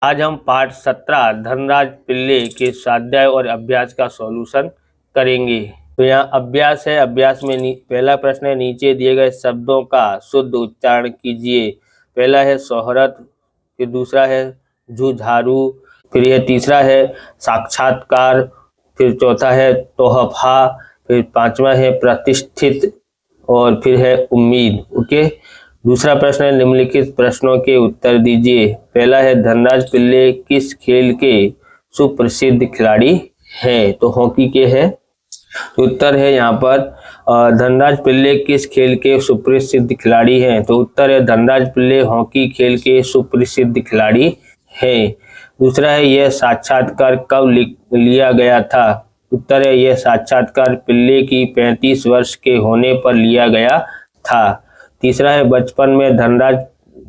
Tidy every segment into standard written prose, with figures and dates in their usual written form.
आज हम पाठ 17 धनराज पिल्ले के स्वाध्याय और अभ्यास का सॉल्यूशन करेंगे। तो यहाँ अभ्यास है। अभ्यास में पहला प्रश्न है, नीचे दिए गए शब्दों का शुद्ध उच्चारण कीजिए। पहला है शोहरत, फिर दूसरा है जुझारू, फिर यह तीसरा है साक्षात्कार, फिर चौथा है तोहफा, फिर पांचवा है प्रतिष्ठित और फिर है उम्मीद। ओके, दूसरा प्रश्न है, निम्नलिखित प्रश्नों के उत्तर दीजिए। पहला है, धनराज पिल्ले किस खेल के सुप्रसिद्ध खिलाड़ी हैं? तो हॉकी के हैं। उत्तर है यहाँ पर धनराज पिल्ले किस खेल के सुप्रसिद्ध खिलाड़ी हैं? तो उत्तर है धनराज पिल्ले हॉकी खेल के सुप्रसिद्ध खिलाड़ी हैं। दूसरा है, यह साक्षात्कार कब लिया गया था? उत्तर है, यह साक्षात्कार पिल्ले की 35 वर्ष के होने पर लिया गया था। तीसरा है, बचपन में धनराज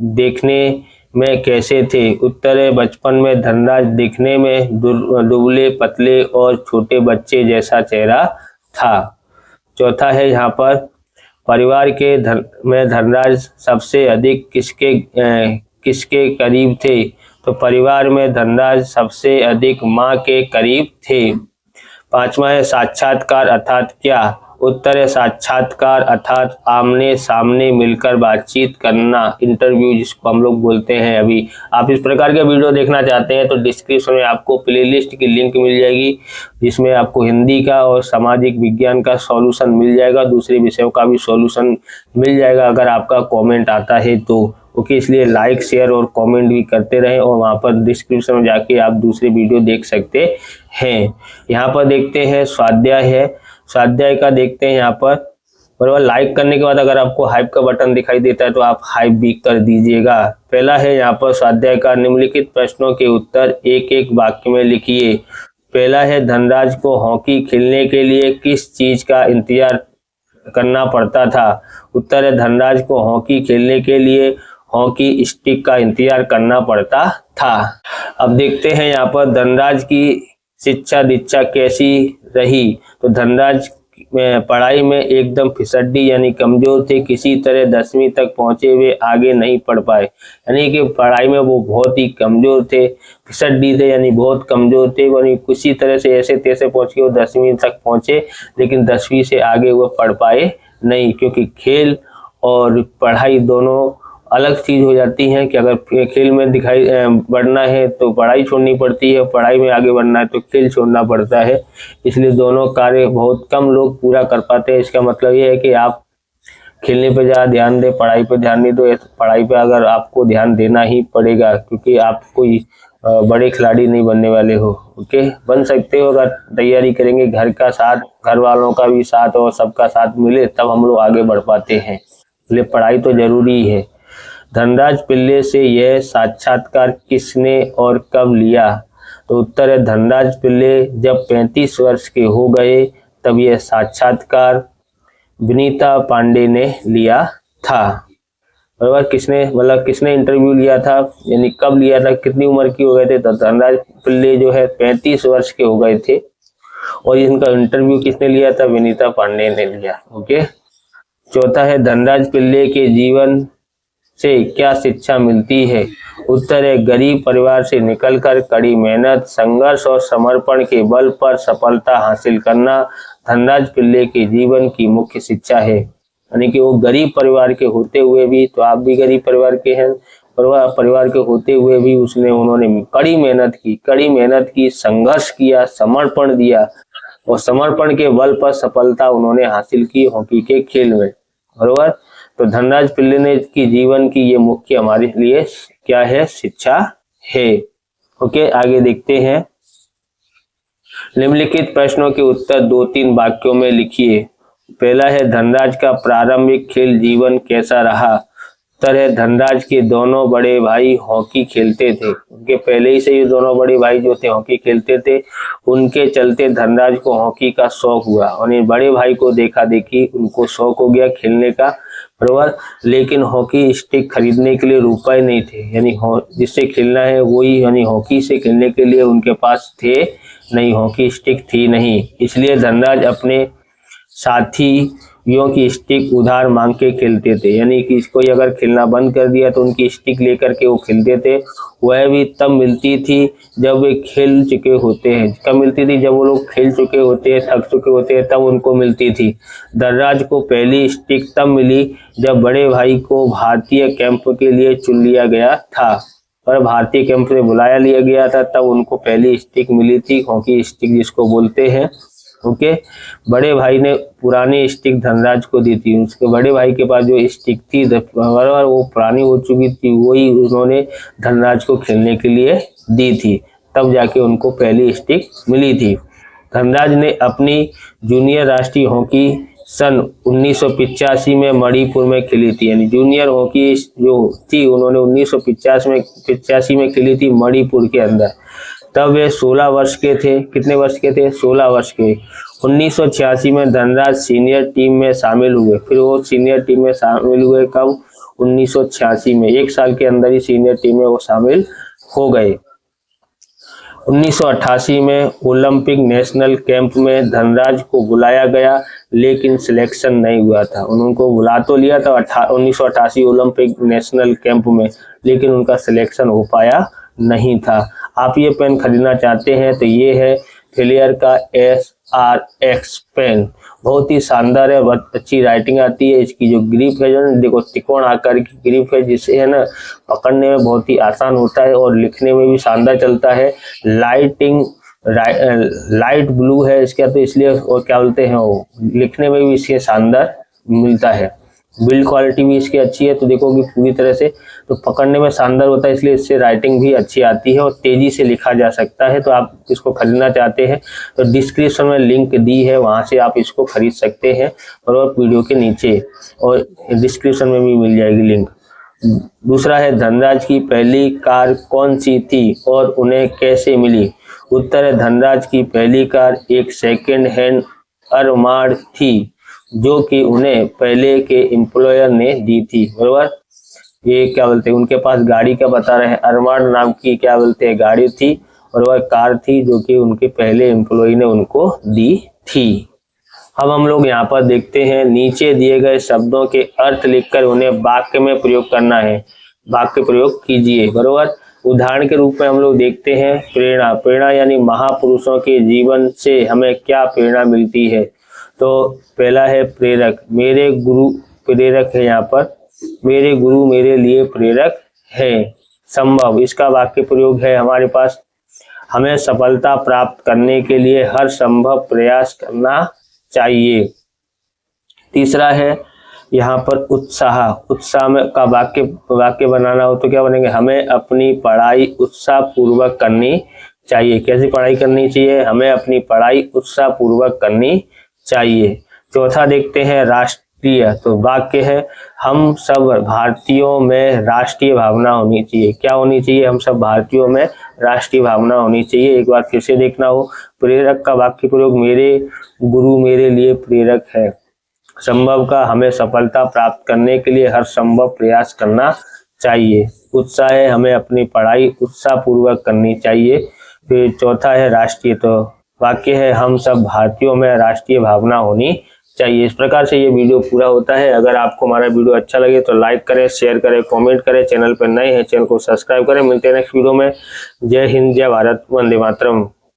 देखने में कैसे थे? उत्तर है, बचपन में धनराज देखने में दुबले पतले और छोटे बच्चे जैसा चेहरा था। चौथा है यहाँ पर, परिवार के में धनराज सबसे अधिक किसके करीब थे? तो परिवार में धनराज सबसे अधिक माँ के करीब थे। पांचवा है, साक्षात्कार अर्थात क्या? उत्तर है, साक्षात्कार अर्थात आमने सामने मिलकर बातचीत करना, इंटरव्यू जिसको हम लोग बोलते हैं। अभी आप इस प्रकार के वीडियो देखना चाहते हैं तो डिस्क्रिप्शन में आपको प्लेलिस्ट की लिंक मिल जाएगी, जिसमें आपको हिंदी का और सामाजिक विज्ञान का सॉल्यूशन मिल जाएगा, दूसरे विषयों का भी सॉल्यूशन मिल जाएगा अगर आपका कॉमेंट आता है तो। ओके, इसलिए लाइक शेयर और कमेंट भी करते रहें और वहाँ पर डिस्क्रिप्शन में जाके आप दूसरे वीडियो देख सकते हैं। यहाँ पर देखते हैं स्वाध्याय है। स्वाध्याय का देखते हैं यहाँ पर। बराबर, लाइक करने के बाद अगर आपको हाइप का बटन दिखाई देता है तो आप हाइप भी कर दीजिएगा। पहला है यहाँ पर स्वाध्याय का, निम्नलिखित प्रश्नों के उत्तर एक एक वाक्य में लिखिए। पहला है, धनराज को हॉकी खेलने के लिए किस चीज का इंतजार करना पड़ता था? उत्तर है, धनराज को हॉकी खेलने के लिए हॉकी स्टिक का इंतजार करना पड़ता था। अब देखते हैं यहाँ पर, धनराज की शिक्षा दीक्षा कैसी रही? तो धनराज पढ़ाई में एकदम फिसड्डी यानी कमजोर थे, किसी तरह 10वीं तक पहुंचे, वे आगे नहीं पढ़ पाए। यानी कि पढ़ाई में वो बहुत ही कमजोर थे, फिसड्डी थे यानी बहुत कमजोर थे, यानी किसी तरह से ऐसे तैसे पहुंच के वो 10वीं तक पहुंचे, लेकिन 10वीं से आगे वो पढ़ पाए नहीं, क्योंकि खेल और पढ़ाई दोनों अलग चीज हो जाती है कि अगर खेल में बढ़ना है तो पढ़ाई छोड़नी पड़ती है, पढ़ाई में आगे बढ़ना है तो खेल छोड़ना पड़ता है। इसलिए दोनों कार्य बहुत कम लोग पूरा कर पाते हैं। इसका मतलब ये है कि आप खेलने पे ज़्यादा ध्यान दें, पढ़ाई पे ध्यान नहीं दो। पढ़ाई पे अगर आपको ध्यान देना ही पड़ेगा, क्योंकि आप कोई बड़े खिलाड़ी नहीं बनने वाले हो। ओके, बन सकते हो अगर तैयारी करेंगे, घर का साथ, घर वालों का भी साथ और सबका साथ मिले तब हम लोग आगे बढ़ पाते हैं। इसलिए पढ़ाई तो जरूरी है। धनराज पिल्ले से यह साक्षात्कार किसने और कब लिया? तो उत्तर है, धनराज पिल्ले जब 35 वर्ष के हो गए तब यह साक्षात्कार विनीता पांडे ने लिया था। बराबर, किसने इंटरव्यू लिया था, यानी कब लिया था, कितनी उम्र की हो गए थे? तो धनराज पिल्ले जो है 35 वर्ष के हो गए थे और इनका इंटरव्यू किसने लिया था? विनीता पांडे ने लिया। ओके, चौथा है, धनराज पिल्ले के जीवन से क्या शिक्षा मिलती है? उत्तर है, गरीब परिवार से निकलकर कड़ी मेहनत, संघर्ष और समर्पण के बल पर सफलता हासिल करना धनराज पिल्ले के जीवन की मुख्य शिक्षा है। यानी कि वो गरीब परिवार के होते हुए भी, तो आप भी गरीब परिवार के हैं, परिवार के होते हुए भी उन्होंने कड़ी मेहनत की, संघर्ष किया, समर्पण दिया और समर्पण के बल पर सफलता उन्होंने हासिल की हॉकी के खेल में। बराबर, तो धनराज पिल्ले ने की जीवन की ये मुख्य हमारे लिए क्या है? शिक्षा है। ओके, आगे देखते हैं। निम्नलिखित प्रश्नों के उत्तर 2-3 वाक्यों में लिखिए। पहला है, धनराज का प्रारंभिक खेल जीवन कैसा रहा? उत्तर है, धनराज के दोनों बड़े भाई हॉकी खेलते थे। उनके पहले ही से ये दोनों बड़े भाई जो थे हॉकी खेलते थे, उनके चलते धनराज को हॉकी का शौक हुआ और ये बड़े भाई को देखा देखी उनको शौक हो गया खेलने का। बराबर, लेकिन हॉकी स्टिक खरीदने के लिए रुपए नहीं थे, यानी जिससे खेलना है वही, यानी हॉकी से खेलने के लिए उनके पास थे नहीं, हॉकी स्टिक थी नहीं। इसलिए धनराज अपने साथी यों की स्टिक उधार मांग के खेलते थे, यानी कि कोई अगर खेलना बंद कर दिया तो उनकी स्टिक लेकर के वो खेलते थे। वह भी तब मिलती थी जब वे खेल चुके होते हैं। कब मिलती थी? जब वो लोग खेल चुके होते हैं, थक चुके होते हैं, तब उनको मिलती थी। धनराज को पहली स्टिक तब मिली जब बड़े भाई को भारतीय कैंप के लिए चुन लिया गया था, और भारतीय कैंप से बुलाया लिया गया था, तब उनको पहली स्टिक मिली थी, हॉकी स्टिक जिसको बोलते हैं। ओके, बड़े भाई ने पुरानी स्टिक धनराज को दी थी। उसके बड़े भाई के पास जो स्टिक थी बराबर वो पुरानी हो चुकी थी, वही उन्होंने धनराज को खेलने के लिए दी थी, तब जाके उनको पहली स्टिक मिली थी। धनराज ने अपनी जूनियर राष्ट्रीय हॉकी सन 1985 में मणिपुर में खेली थी, यानी जूनियर हॉकी जो थी उन्होंने 1985 में खेली थी मणिपुर के अंदर। तब वे 16 वर्ष के थे। कितने वर्ष के थे? 16 वर्ष के। 1986 में धनराज सीनियर टीम में शामिल हुए। फिर वो सीनियर टीम में शामिल हुए कब? 1986 में। एक साल के अंदर ही सीनियर टीम में वो शामिल हो गए। 1988 में ओलंपिक नेशनल कैंप में धनराज को बुलाया गया, लेकिन सिलेक्शन नहीं हुआ था। उनको बुला तो लिया था 1988 ओलंपिक नेशनल कैंप में, लेकिन उनका सिलेक्शन हो पाया नहीं था। आप ये पेन खरीदना चाहते हैं तो ये है फेलियर का SRX पेन। बहुत ही शानदार है, बहुत अच्छी राइटिंग आती है। इसकी जो ग्रिप है जो ना, देखो त्रिकोण आकार की ग्रिप है, जिससे है ना पकड़ने में बहुत ही आसान होता है और लिखने में भी शानदार चलता है। लाइट ब्लू है इसका, तो इसलिए और क्या बोलते हैं वो लिखने में भी इसके शानदार मिलता है। बिल्ड क्वालिटी भी इसकी अच्छी है, तो देखोगे पूरी तरह से तो पकड़ने में शानदार होता है, इसलिए इससे राइटिंग भी अच्छी आती है और तेजी से लिखा जा सकता है। तो आप इसको खरीदना चाहते हैं तो डिस्क्रिप्शन में लिंक दी है, वहां से आप इसको खरीद सकते हैं, और वीडियो के नीचे और डिस्क्रिप्शन में भी मिल जाएगी लिंक। दूसरा है धनराज की पहली कार कौन सी थी और उन्हें कैसे मिली? उत्तर है धनराज की पहली कार एक सेकेंड हैंड अरमाड थी, जो कि उन्हें पहले के एम्प्लॉयर ने दी थी। बराबर, ये क्या बोलते हैं उनके पास गाड़ी का बता रहे हैं, अरमाड नाम की क्या बोलते हैं गाड़ी थी, और वह कार थी जो कि उनके पहले एम्प्लॉय ने उनको दी थी। अब हम लोग यहाँ पर देखते हैं, नीचे दिए गए शब्दों के अर्थ लिखकर उन्हें वाक्य में प्रयोग करना है। वाक्य प्रयोग कीजिए। बराबर, उदाहरण के रूप में हम लोग देखते हैं प्रेरणा। प्रेरणा यानी महापुरुषों के जीवन से हमें क्या प्रेरणा मिलती है? तो पहला है प्रेरक, मेरे गुरु प्रेरक है, यहाँ पर मेरे गुरु मेरे लिए प्रेरक है। संभव, इसका वाक्य प्रयोग है हमारे पास, हमें सफलता प्राप्त करने के लिए हर संभव प्रयास करना चाहिए। तीसरा है यहाँ पर उत्साह। उत्साह में का वाक्य बनाना हो तो क्या बनेंगे? हमें अपनी पढ़ाई उत्साह पूर्वक करनी चाहिए। कैसी पढ़ाई करनी चाहिए? हमें अपनी पढ़ाई उत्साह पूर्वक करनी चाहिए। चौथा देखते हैं राष्ट्रीय, तो वाक्य है हम सब भारतीयों में राष्ट्रीय भावना होनी चाहिए। क्या होनी चाहिए? हम सब भारतीयों में राष्ट्रीय भावना होनी चाहिए। एक बार फिर से देखना हो, प्रेरक का वाक्य प्रयोग मेरे गुरु मेरे लिए प्रेरक है। संभव का हमें सफलता प्राप्त करने के लिए हर संभव प्रयास करना चाहिए। उत्साह है हमें अपनी पढ़ाई उत्साह पूर्वक करनी चाहिए। फिर चौथा है राष्ट्रीय, तो वाक्य है हम सब भारतीयों में राष्ट्रीय भावना होनी चाहिए। इस प्रकार से ये वीडियो पूरा होता है। अगर आपको हमारा वीडियो अच्छा लगे तो लाइक करें, शेयर करें, कमेंट करें। चैनल पर नए हैं चैनल को सब्सक्राइब करें। मिलते हैं नेक्स्ट वीडियो में। जय हिंद, जय भारत, वंदे मातरम।